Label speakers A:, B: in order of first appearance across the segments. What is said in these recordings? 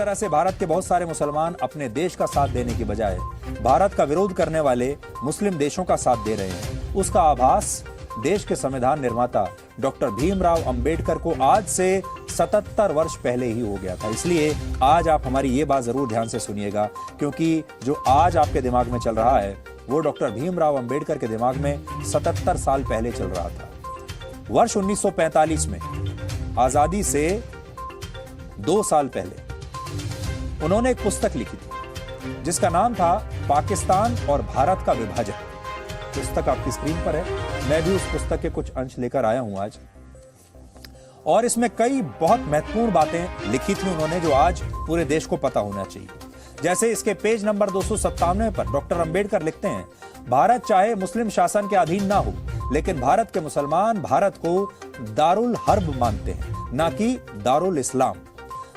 A: तरह से भारत के बहुत सारे मुसलमान अपने देश का साथ देने की बजाय भारत का विरोध करने वाले मुस्लिम देशों का साथ दे रहे हैं, उसका आभास देश के संविधान निर्माता डॉक्टर भीमराव अंबेडकर को आज से 77 वर्ष पहले ही हो गया था। इसलिए आज आप हमारी ये बात जरूर ध्यान से सुनिएगा, क्योंकि जो आज आपके दिमाग में चल रहा है वो डॉक्टर भीमराव अंबेडकर के दिमाग में 77 साल पहले चल रहा था। वर्ष 1945 में आजादी से 2 साल पहले उन्होंने एक पुस्तक लिखी थी जिसका नाम था पाकिस्तान और भारत का विभाजन। पुस्तक आपकी स्क्रीन पर है। मैं भी उस पुस्तक के कुछ अंश लेकर आया हूं आज, और इसमें कई बहुत महत्वपूर्ण बातें लिखी थी उन्होंने जो आज पूरे देश को पता होना चाहिए। जैसे इसके पेज नंबर 297 पर डॉक्टर अंबेडकर लिखते हैं, भारत चाहे मुस्लिम शासन के अधीन ना हो, लेकिन भारत के मुसलमान भारत को दारुल हर्ब मानते हैं, ना कि दारुल इस्लाम।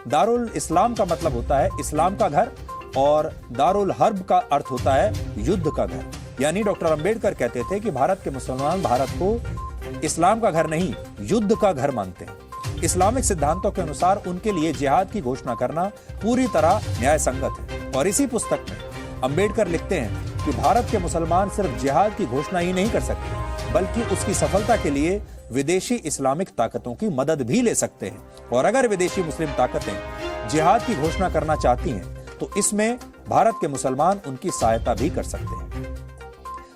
A: दारुल इस्लाम का मतलब होता है इस्लाम का घर, और दारुल हर्ब का अर्थ होता है युद्ध का घर। यानी डॉक्टर अंबेडकर कहते थे कि भारत के मुसलमान भारत को इस्लाम का घर नहीं, युद्ध का घर मानते हैं। इस्लामिक सिद्धांतों के अनुसार उनके लिए जिहाद की घोषणा करना पूरी तरह न्याय संगत है। और इसी पुस्तक में अंबेडकर लिखते हैं कि भारत के मुसलमान सिर्फ जिहाद की घोषणा ही नहीं कर सकते, बल्कि उसकी सफलता के लिए विदेशी इस्लामिक ताकतों की मदद भी ले सकते हैं। और अगर विदेशी मुस्लिम ताकतें जिहाद की घोषणा करना चाहती हैं तो इसमें भारत के मुसलमान उनकी सहायता भी कर सकते हैं।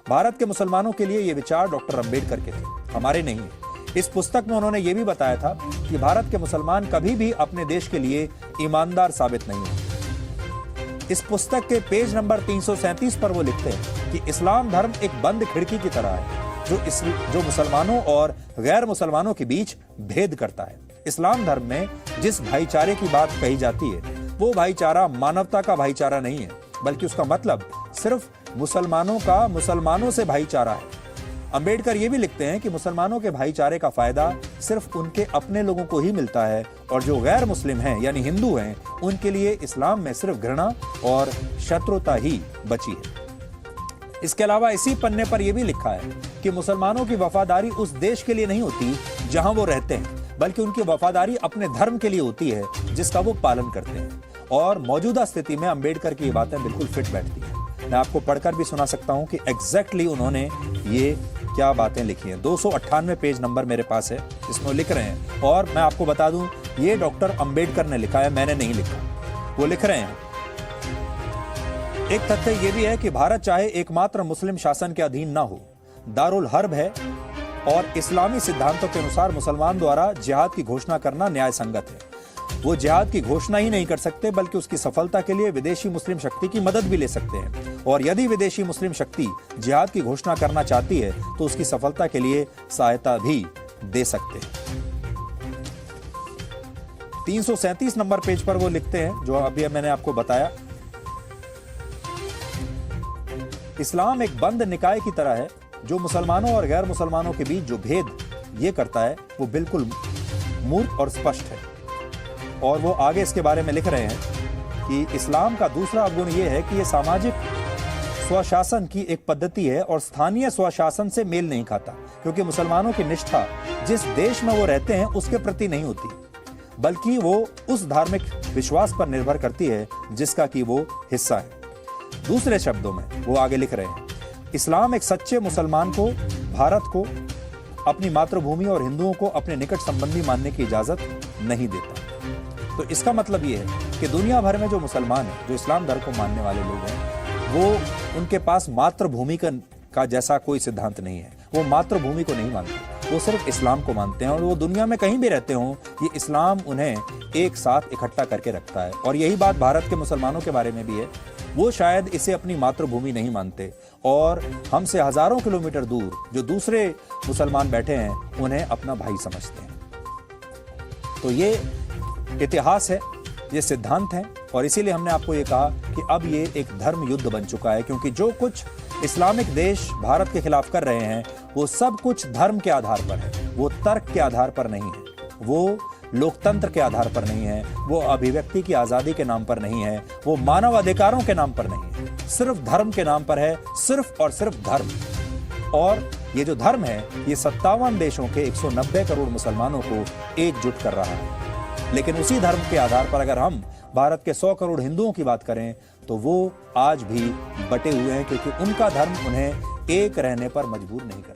A: भारत के मुसलमानों के लिए ये विचार डॉक्टर अंबेडकर के थे, हमारे नहीं है। इस पुस्तक में उन्होंने ये भी बताया था कि भारत के मुसलमान कभी भी अपने देश के लिए ईमानदार साबित नहीं होते। इस पुस्तक के पेज नंबर 337 पर वो लिखते हैं कि इस्लाम धर्म एक बंद खिड़की की तरह है जो मुसलमानों और गैर मुसलमानों के बीच भेद करता है। इस्लाम धर्म में जिस भाईचारे की बात कही जाती है वो भाईचारा मानवता का भाईचारा नहीं है, बल्कि उसका मतलब सिर्फ मुसलमानों का मुसलमानों से भाईचारा है। अंबेडकर ये भी लिखते हैं कि मुसलमानों के भाईचारे का फायदा सिर्फ उनके अपने लोगों को ही मिलता है, और जो गैर मुस्लिम हैं यानी हिंदू हैं उनके लिए इस्लाम में सिर्फ घृणा और शत्रुता ही बची है। इसके अलावा इसी पन्ने पर यह भी लिखा है कि मुसलमानों की वफादारी उस देश के लिए नहीं होती जहां वो रहते हैं, बल्कि उनकी वफादारी अपने धर्म के लिए होती है जिसका वो पालन करते हैं। और मौजूदा स्थिति में अंबेडकर की ये बातें बिल्कुल फिट बैठती हैं। मैं आपको पढ़कर भी सुना सकता हूं कि एग्जैक्टली उन्होंने ये क्या बातें लिखी हैं। 298 पेज नंबर मेरे पास है जिसमें लिख रहे हैं, और मैं आपको बता दूं ये डॉक्टर अंबेडकर ने लिखा है, मैंने नहीं लिखा। वो लिख रहे हैं, एक तथ्य यह भी है कि भारत चाहे एकमात्र मुस्लिम शासन के अधीन ना हो, दारुल हर्ब है, और इस्लामी सिद्धांतों के अनुसार मुसलमान द्वारा जिहाद की घोषणा करना न्याय संगत है। वो जिहाद की घोषणा ही नहीं कर सकते, बल्कि उसकी सफलता के लिए विदेशी मुस्लिम शक्ति की मदद भी ले सकते हैं। और यदि विदेशी मुस्लिम शक्ति जिहाद की घोषणा करना चाहती है तो उसकी सफलता के लिए सहायता भी दे सकते हैं। 337 नंबर पेज पर वो लिखते हैं जो अभी मैंने आपको बताया, इस्लाम एक बंद निकाय की तरह है जो मुसलमानों और गैर मुसलमानों के बीच जो भेद ये करता है वो बिल्कुल मूर्ख और स्पष्ट है। और वो आगे इसके बारे में लिख रहे हैं कि इस्लाम का दूसरा अवगुण ये है कि ये सामाजिक स्वशासन की एक पद्धति है और स्थानीय स्वशासन से मेल नहीं खाता, क्योंकि मुसलमानों की निष्ठा जिस देश में वो रहते हैं उसके प्रति नहीं होती, बल्कि वो उस धार्मिक विश्वास पर निर्भर करती है जिसका कि वो हिस्सा है। दूसरे शब्दों में वो आगे लिख रहे हैं, इस्लाम एक सच्चे मुसलमान को भारत को अपनी मातृभूमि और हिंदुओं को अपने निकट संबंधी मानने की इजाजत नहीं देता। तो इसका मतलब ये है कि दुनिया भर में जो मुसलमान हैं, जो इस्लाम धर्म को मानने वाले लोग हैं, वो उनके पास मातृभूमि का जैसा कोई सिद्धांत नहीं है। वो मातृभूमि को नहीं मानते, वो सिर्फ इस्लाम को मानते हैं, और वो दुनिया में कहीं भी रहते हों ये इस्लाम उन्हें एक साथ इकट्ठा करके रखता है। और यही बात भारत के मुसलमानों के बारे में भी है। वो शायद इसे अपनी मातृभूमि नहीं मानते, और हमसे हजारों किलोमीटर दूर जो दूसरे मुसलमान बैठे हैं उन्हें अपना भाई समझते हैं। तो ये इतिहास है, ये सिद्धांत है, और इसीलिए हमने आपको ये कहा कि अब ये एक धर्म युद्ध बन चुका है, क्योंकि जो कुछ इस्लामिक देश भारत के खिलाफ कर रहे हैं वो सब कुछ धर्म के आधार पर है, वो तर्क के आधार पर नहीं है, वो लोकतंत्र के आधार पर नहीं है, वो अभिव्यक्ति की आजादी के नाम पर नहीं है, वो मानव अधिकारों के नाम पर नहीं है, सिर्फ धर्म के नाम पर है, सिर्फ और सिर्फ धर्म। और ये जो धर्म है ये 57 देशों के 190 करोड़ मुसलमानों को एकजुट कर रहा है। लेकिन उसी धर्म के आधार पर अगर हम भारत के 100 करोड़ हिंदुओं की बात करें तो वो आज भी बटे हुए हैं, क्योंकि उनका धर्म उन्हें एक रहने पर मजबूर नहीं करता।